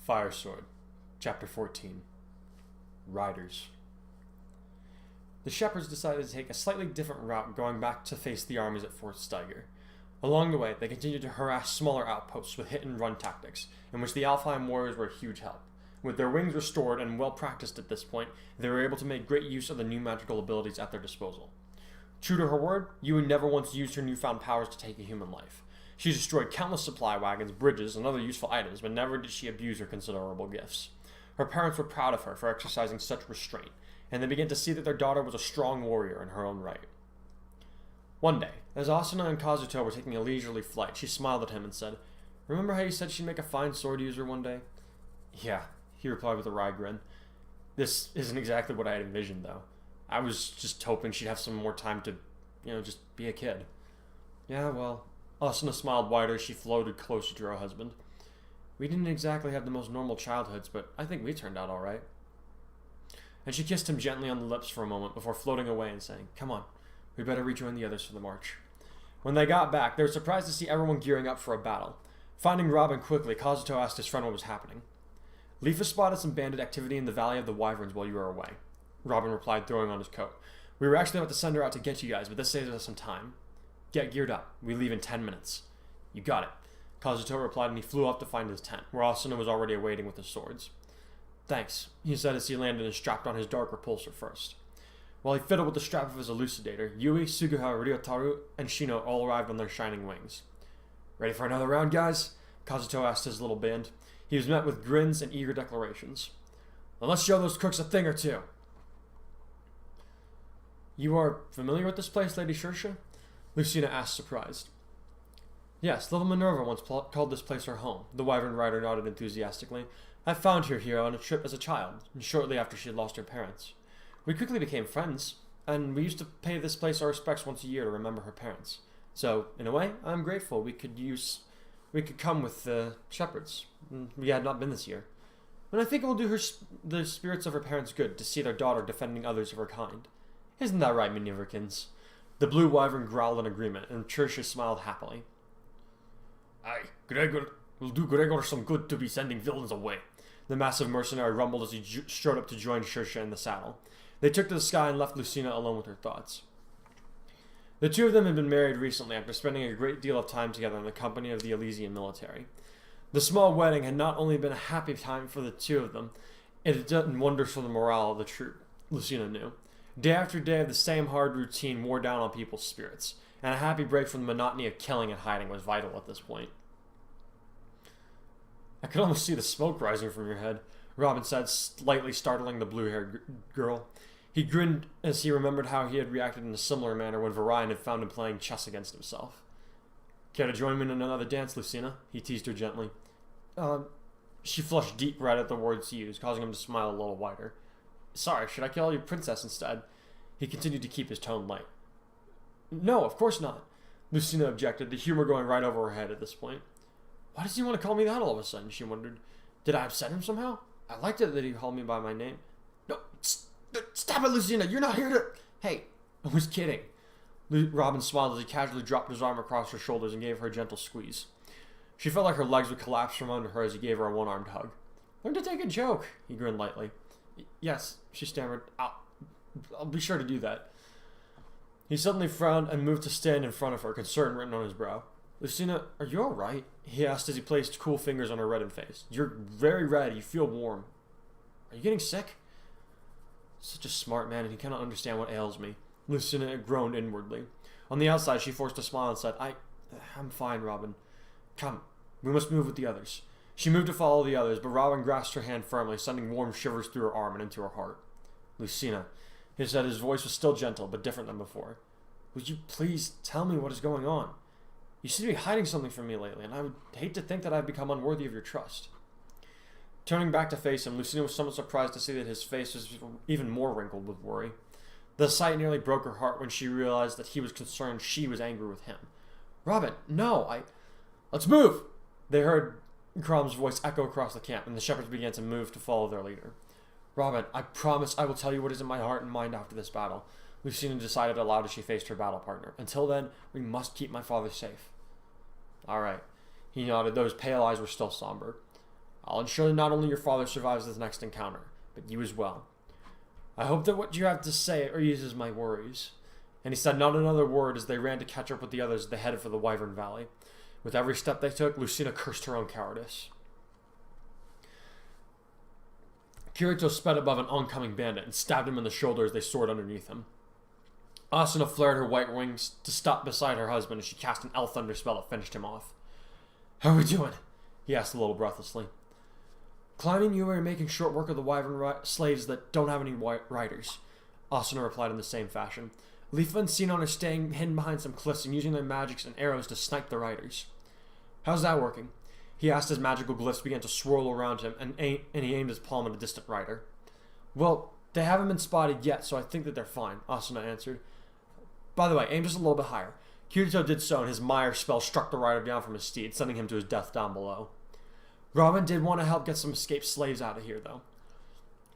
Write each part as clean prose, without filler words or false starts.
Fire Sword, Chapter 14. Riders. The shepherds decided to take a slightly different route going back to face the armies at Fort Steiger. Along the way, they continued to harass smaller outposts with hit-and-run tactics, in which the Alfheim warriors were a huge help. With their wings restored and well practiced at this point, they were able to make great use of the new magical abilities at their disposal. True to her word, Yui never once used her newfound powers to take a human life. She destroyed countless supply wagons, bridges, and other useful items, but never did she abuse her considerable gifts. Her parents were proud of her for exercising such restraint, and they began to see that their daughter was a strong warrior in her own right. One day, as Asuna and Kazuto were taking a leisurely flight, she smiled at him and said, "Remember how you said she'd make a fine sword user one day?" "Yeah," he replied with a wry grin. "This isn't exactly what I had envisioned, though. I was just hoping she'd have some more time to, just be a kid." "Yeah, well," Asuna smiled wider as she floated closer to her husband. "We didn't exactly have the most normal childhoods, but I think we turned out alright." And she kissed him gently on the lips for a moment before floating away and saying, "Come on, we better rejoin the others for the march." When they got back, they were surprised to see everyone gearing up for a battle. Finding Robin quickly, Kazuto asked his friend what was happening. "Leafa spotted some bandit activity in the Valley of the Wyverns while you were away," Robin replied, throwing on his coat. "We were actually about to send her out to get you guys, but this saves us some time. Get geared up. We leave in 10 minutes. "You got it," Kazuto replied, and he flew off to find his tent, where Asuna was already awaiting with his swords. "Thanks," he said as he landed and strapped on his dark repulsor first. While he fiddled with the strap of his elucidator, Yui, Suguha, Ryotaru, and Shino all arrived on their shining wings. "Ready for another round, guys?" Kazuto asked his little band. He was met with grins and eager declarations. "Then let's show those crooks a thing or two." "You are familiar with this place, Lady Shersha?" Lucina asked, surprised. "Yes, little Minerva once called this place her home," the Wyvern rider nodded enthusiastically. "I found her here on a trip as a child, and shortly after she had lost her parents. We quickly became friends, and we used to pay this place our respects once a year to remember her parents. So, in a way, I'm grateful we could come with the shepherds. We had not been this year. And I think it will do the spirits of her parents good to see their daughter defending others of her kind. Isn't that right, Minervikins?" The blue wyvern growled in agreement, and Shersha smiled happily. "Aye, Gregor will do Gregor some good to be sending villains away." The massive mercenary rumbled as he strode up to join Shersha in the saddle. They took to the sky and left Lucina alone with her thoughts. The two of them had been married recently after spending a great deal of time together in the company of the Elysian military. The small wedding had not only been a happy time for the two of them, it had done wonders for the morale of the troop, Lucina knew. Day after day of the same hard routine wore down on people's spirits, and a happy break from the monotony of killing and hiding was vital at this point. "I could almost see the smoke rising from your head," Robin said, slightly startling the blue-haired girl. He grinned as he remembered how he had reacted in a similar manner when Varian had found him playing chess against himself. "Care to join me in another dance, Lucina?" he teased her gently. She flushed deep red at the words he used, causing him to smile a little wider. "Sorry, should I call you Princess instead?" He continued to keep his tone light. "No, of course not," Lucina objected, the humor going right over her head at this point. "Why does he want to call me that all of a sudden?" she wondered. "Did I upset him somehow? I liked it that he called me by my name." "No, stop it, Lucina! You're not here to—" "Hey, I was kidding." Robin smiled as he casually dropped his arm across her shoulders and gave her a gentle squeeze. She felt like her legs would collapse from under her as he gave her a one-armed hug. "Learn to take a joke," he grinned lightly. "Yes," she stammered. I'll be sure to do that." He suddenly frowned and moved to stand in front of her, concern written on his brow. "Lucina, are you alright?" he asked as he placed cool fingers on her reddened face. "You're very red. You feel warm. Are you getting sick?" "Such a smart man, and he cannot understand what ails me." Lucina groaned inwardly. On the outside, she forced a smile and said, I'm fine, Robin. Come, we must move with the others." She moved to follow the others, but Robin grasped her hand firmly, sending warm shivers through her arm and into her heart. "Lucina," he said, his voice was still gentle, but different than before. "Would you please tell me what is going on? You seem to be hiding something from me lately, and I would hate to think that I've become unworthy of your trust." Turning back to face him, Lucina was somewhat surprised to see that his face was even more wrinkled with worry. The sight nearly broke her heart when she realized that he was concerned she was angry with him. "Robin, no, Let's move!" They heard Crom's voice echo across the camp, and the shepherds began to move to follow their leader. "Robin, I promise I will tell you what is in my heart and mind after this battle," Lucina decided aloud as she faced her battle partner. "Until then, we must keep my father safe." "All right," he nodded, though his pale eyes were still somber. I'll ensure that not only your father survives this next encounter, but you as well. I hope that what you have to say eases my worries." And he said not another word as they ran to catch up with the others as they headed for the Wyvern Valley. With every step they took, Lucina cursed her own cowardice. Kirito sped above an oncoming bandit and stabbed him in the shoulder as they soared underneath him. Asuna flared her white wings to stop beside her husband as she cast an L Thunder spell that finished him off. "How are we doing?" he asked a little breathlessly. "Climbing you are making short work of the Wyvern slaves that don't have any riders," Asuna replied in the same fashion. "Lifa and Sinon are staying hidden behind some cliffs and using their magics and arrows to snipe the riders." "How's that working?" he asked as magical glyphs began to swirl around him and he aimed his palm at a distant rider. "Well, they haven't been spotted yet, so I think that they're fine," Asuna answered. "By the way, aim just a little bit higher." Kirito did so, and his Mire spell struck the rider down from his steed, sending him to his death down below. Robin did want to help get some escaped slaves out of here, though.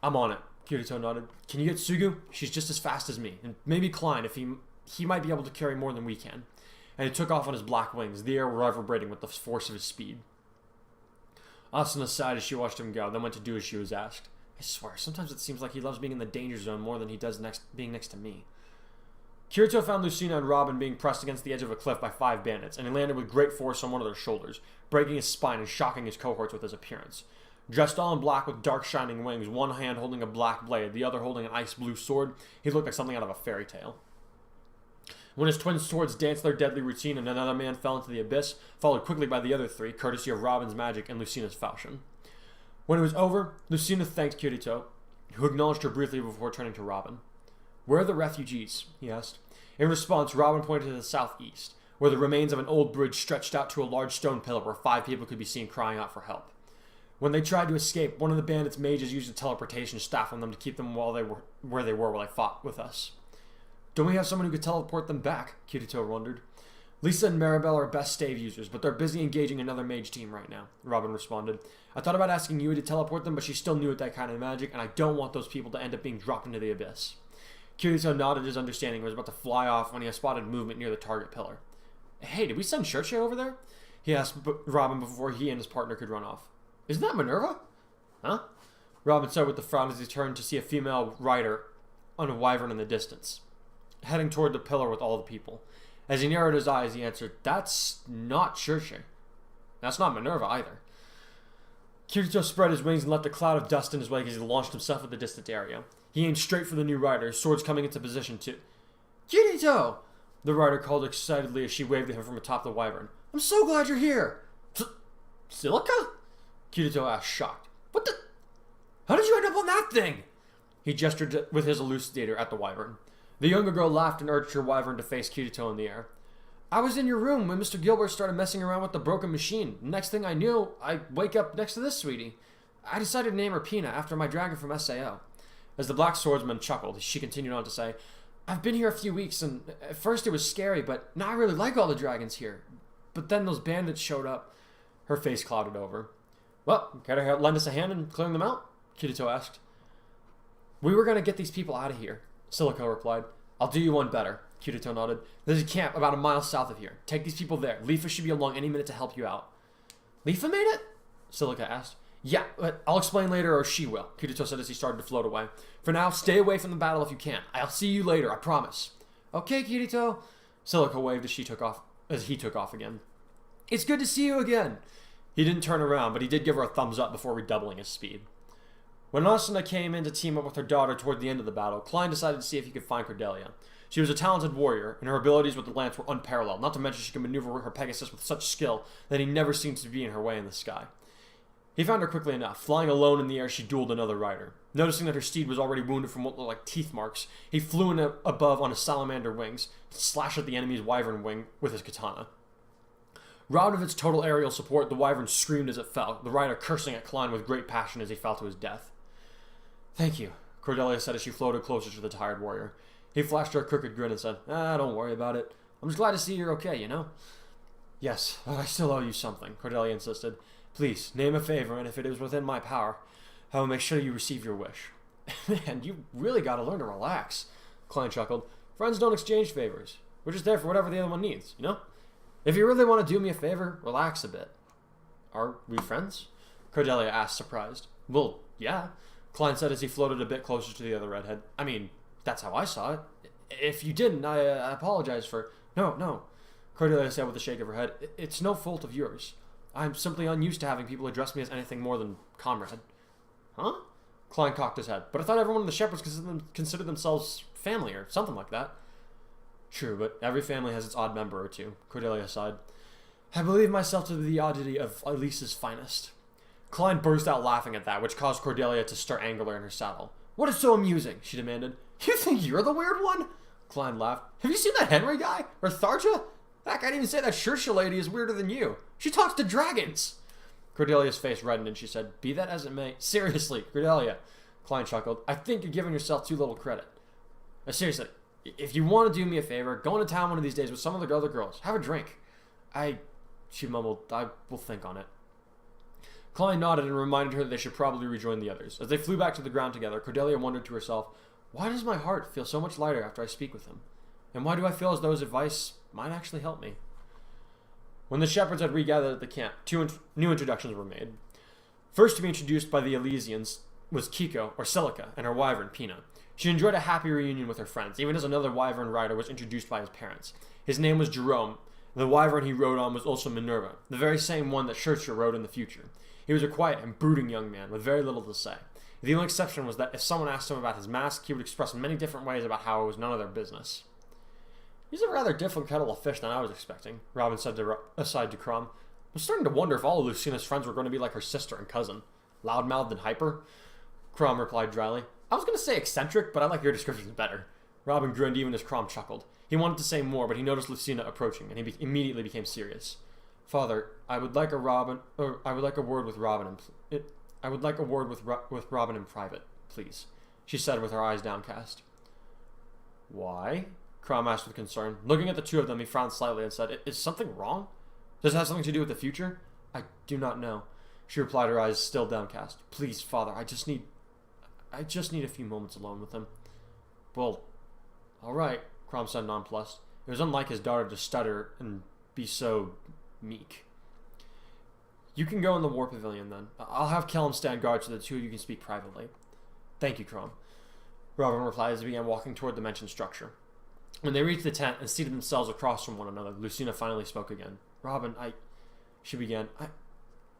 "I'm on it," Kirito nodded. "Can you get Sugu? She's just as fast as me, and maybe Klein, if he might be able to carry more than we can." And he took off on his black wings, the air reverberating with the force of his speed. Asuna sighed as she watched him go, then went to do as she was asked. "I swear, sometimes it seems like he loves being in the danger zone more than he does being next to me." Kirito found Lucina and Robin being pressed against the edge of a cliff by 5 bandits, and he landed with great force on one of their shoulders, breaking his spine and shocking his cohorts with his appearance. Dressed all in black with dark shining wings, one hand holding a black blade, the other holding an ice blue sword, he looked like something out of a fairy tale. When his twin swords danced their deadly routine and another man fell into the abyss, followed quickly by the other 3, courtesy of Robin's magic and Lucina's falchion. When it was over, Lucina thanked Kirito, who acknowledged her briefly before turning to Robin. "Where are the refugees?" he asked. In response, Robin pointed to the southeast, where the remains of an old bridge stretched out to a large stone pillar where 5 people could be seen crying out for help. When they tried to escape, one of the bandits' mages used a teleportation staff on them to keep them while they fought with us. "Don't we have someone who could teleport them back?" Kirito wondered. "Lisa and Maribel are best stave users, but they're busy engaging another mage team right now," Robin responded. "I thought about asking you to teleport them, but she's still new at that kind of magic, and I don't want those people to end up being dropped into the abyss." Kirito nodded his understanding and was about to fly off when he spotted movement near the target pillar. "Hey, did we send Churche over there?" he asked Robin before he and his partner could run off. "Isn't that Minerva?" "Huh?" Robin said with a frown as he turned to see a female rider on a wyvern in the distance, heading toward the pillar with all the people. As he narrowed his eyes, he answered, "That's not Churche. That's not Minerva either." Kirito spread his wings and left a cloud of dust in his wake as he launched himself at the distant area. He aimed straight for the new rider, swords coming into position too. "Kirito!" the rider called excitedly as she waved at him from atop the wyvern. "I'm so glad you're here!" "Silica?" Kirito asked, shocked. "What the? How did you end up on that thing?" He gestured with his elucidator at the wyvern. The younger girl laughed and urged her wyvern to face Kirito in the air. "I was in your room when Mr. Gilbert started messing around with the broken machine. Next thing I knew, I wake up next to this sweetie. I decided to name her Pina after my dragon from SAO. As the black swordsman chuckled, she continued on to say, "I've been here a few weeks, and at first it was scary, but now I really like all the dragons here. But then those bandits showed up." Her face clouded over. "Well, care to lend us a hand in clearing them out?" Kirito asked. "We were going to get these people out of here," Silica replied. "I'll do you one better," Kirito nodded. "There's a camp about a mile south of here. Take these people there. Lifa should be along any minute to help you out." "Lifa made it?" Silica asked. "Yeah, but I'll explain later, or she will," Kirito said as he started to float away. "For now, stay away from the battle if you can. I'll see you later, I promise." "Okay, Kirito," Silica waved as he took off again. "It's good to see you again." He didn't turn around, but he did give her a thumbs up before redoubling his speed. When Asuna came in to team up with her daughter toward the end of the battle, Klein decided to see if he could find Cordelia. She was a talented warrior, and her abilities with the lance were unparalleled, not to mention she could maneuver her Pegasus with such skill that he never seemed to be in her way in the sky. He found her quickly enough. Flying alone in the air, she dueled another rider. Noticing that her steed was already wounded from what looked like teeth marks, he flew in above on his salamander wings to slash at the enemy's wyvern wing with his katana. Robbed of its total aerial support, the wyvern screamed as it fell, the rider cursing at Klein with great passion as he fell to his death. "Thank you," Cordelia said as she floated closer to the tired warrior. He flashed her a crooked grin and said, "Don't worry about it. I'm just glad to see you're okay, you know?" "Yes, but I still owe you something," Cordelia insisted. "Please, name a favor, and if it is within my power, I will make sure you receive your wish." "Man, you really gotta learn to relax," Klein chuckled. "Friends don't exchange favors. We're just there for whatever the other one needs, you know? If you really want to do me a favor, relax a bit." "Are we friends?" Cordelia asked, surprised. Well, yeah, Klein said as he floated a bit closer to the other redhead. I mean, that's how I saw it. If you didn't, I apologize for... No, Cordelia said with a shake of her head. It's no fault of yours. I'm simply unused to having people address me as anything more than comrade. Huh? Klein cocked his head. But I thought everyone in the Shepherds considered themselves family or something like that. True, but every family has its odd member or two, Cordelia sighed. I believe myself to be the oddity of Elise's finest. Klein burst out laughing at that, which caused Cordelia to stir angular in her saddle. What is so amusing? She demanded. You think you're the weird one? Klein laughed. Have you seen that Henry guy? Or Tharja? That guy didn't even say that Shersha lady is weirder than you. She talks to dragons. Cordelia's face reddened and she said, be that as it may. Seriously, Cordelia. Klein chuckled. I think you're giving yourself too little credit. Seriously, if you want to do me a favor, go into town one of these days with some of the other girls. Have a drink. She mumbled, I will think on it. Klein nodded and reminded her that they should probably rejoin the others. As they flew back to the ground together, Cordelia wondered to herself, why does my heart feel so much lighter after I speak with him? And why do I feel as though his advice might actually help me? When the shepherds had regathered at the camp, two new introductions were made. First to be introduced by the Elysians was Kiko, or Celica, and her wyvern, Pina. She enjoyed a happy reunion with her friends, even as another wyvern rider was introduced by his parents. His name was Jerome. The wyvern he rode on was also Minerva, the very same one that Shersha rode in the future. He was a quiet and brooding young man with very little to say. The only exception was that if someone asked him about his mask, he would express in many different ways about how it was none of their business. He's a rather different kettle of fish than I was expecting, Robin said aside to Crom. I'm starting to wonder if all of Lucina's friends were going to be like her sister and cousin. Loudmouthed and hyper? Crom replied dryly. I was going to say eccentric, but I like your descriptions better. Robin grinned even as Crom chuckled. He wanted to say more, but he noticed Lucina approaching, and he immediately became serious. Father, I would like a word with Robin in private, please, she said with her eyes downcast. Why? Crom asked with concern. Looking at the two of them, he frowned slightly and said, Is something wrong? Does it have something to do with the future? I do not know, she replied, her eyes still downcast. Please, Father, I just need a few moments alone with him. Well, all right, Crom said nonplussed. It was unlike his daughter to stutter and be so meek. You can go in the war pavilion, then. I'll have Kellum stand guard so the two of you can speak privately. Thank you, Crom, Robin replied as he began walking toward the mentioned structure. When they reached the tent and seated themselves across from one another, Lucina finally spoke again. Robin, she began,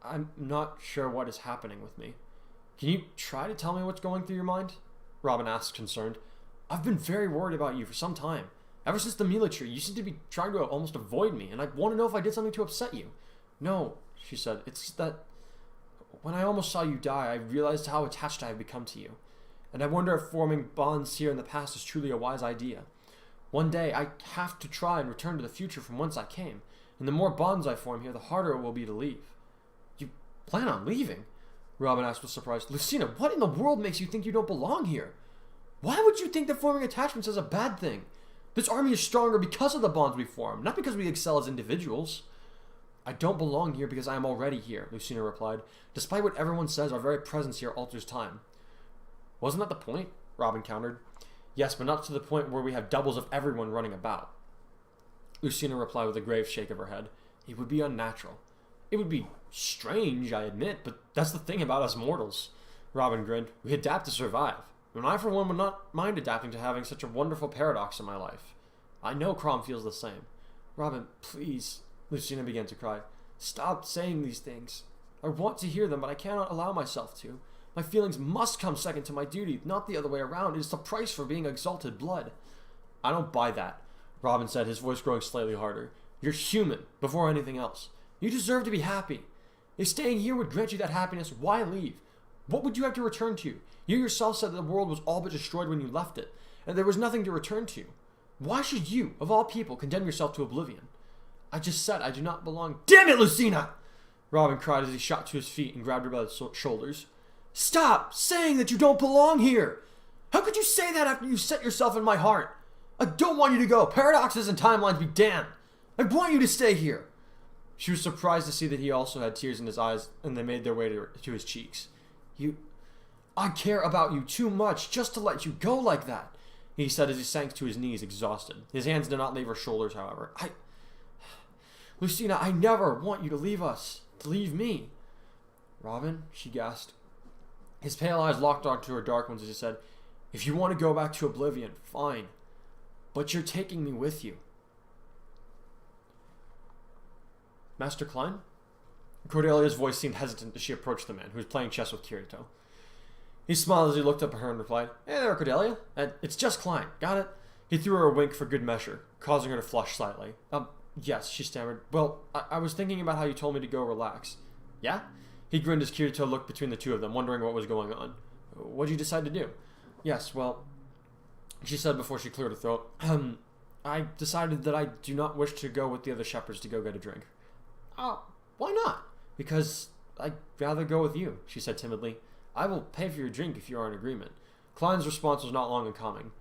I'm not sure what is happening with me. Can you try to tell me what's going through your mind? Robin asked, concerned. I've been very worried about you for some time. Ever since the military, you seem to be trying to almost avoid me, and I want to know if I did something to upset you. No, she said, it's that when I almost saw you die, I realized how attached I have become to you. And I wonder if forming bonds here in the past is truly a wise idea. One day, I have to try and return to the future from whence I came, and the more bonds I form here, the harder it will be to leave. You plan on leaving? Robin asked with surprise. Lucina, what in the world makes you think you don't belong here? Why would you think that forming attachments is a bad thing? This army is stronger because of the bonds we form, not because we excel as individuals. I don't belong here because I am already here, Lucina replied. Despite what everyone says, our very presence here alters time. Wasn't that the point? Robin countered. Yes, but not to the point where we have doubles of everyone running about. Lucina replied with a grave shake of her head. It would be unnatural. It would be strange, I admit, but that's the thing about us mortals. Robin grinned. We adapt to survive. And I, for one, would not mind adapting to having such a wonderful paradox in my life. I know Crom feels the same. Robin, please, Lucina began to cry. Stop saying these things. I want to hear them, but I cannot allow myself to. My feelings must come second to my duty, not the other way around. It is the price for being exalted blood. I don't buy that, Robin said, his voice growing slightly harder. You're human, before anything else. You deserve to be happy. If staying here would grant you that happiness, why leave? What would you have to return to? You yourself said that the world was all but destroyed when you left it, and there was nothing to return to. Why should you, of all people, condemn yourself to oblivion? I just said I do not belong. Damn it, Lucina! Robin cried as he shot to his feet and grabbed her by the shoulders. Stop saying that you don't belong here! How could you say that after you set yourself in my heart? I don't want you to go. Paradoxes and timelines be damned. I want you to stay here. She was surprised to see that he also had tears in his eyes, and they made their way to his cheeks. I care about you too much just to let you go like that, he said as he sank to his knees, exhausted. His hands did not leave her shoulders, however. Lucina, I never want you to leave us, to leave me. Robin? She gasped. His pale eyes locked onto her dark ones as he said, if you want to go back to Oblivion, fine. But you're taking me with you. Master Klein? Cordelia's voice seemed hesitant as she approached the man, who was playing chess with Kirito. He smiled as he looked up at her and replied, Hey there, Cordelia. It's just Klein. Got it? He threw her a wink for good measure, causing her to flush slightly. Yes, she stammered. Well, I was thinking about how you told me to go relax. Yeah? He grinned as Kirito looked between the two of them, wondering what was going on. What'd you decide to do? Yes, well, she said before she cleared her throat. I decided that I do not wish to go with the other shepherds to go get a drink. Why not? Because I'd rather go with you, she said timidly. I will pay for your drink if you are in agreement. Klein's response was not long in coming.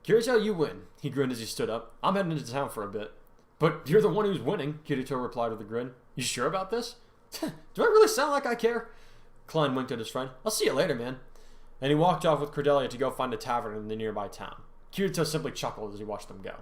Kirito, you win, he grinned as he stood up. I'm heading into town for a bit. But you're the one who's winning, Kirito replied with a grin. You sure about this? Do I really sound like I care? Klein winked at his friend. I'll see you later, man. And he walked off with Cordelia to go find a tavern in the nearby town. Kirito simply chuckled as he watched them go.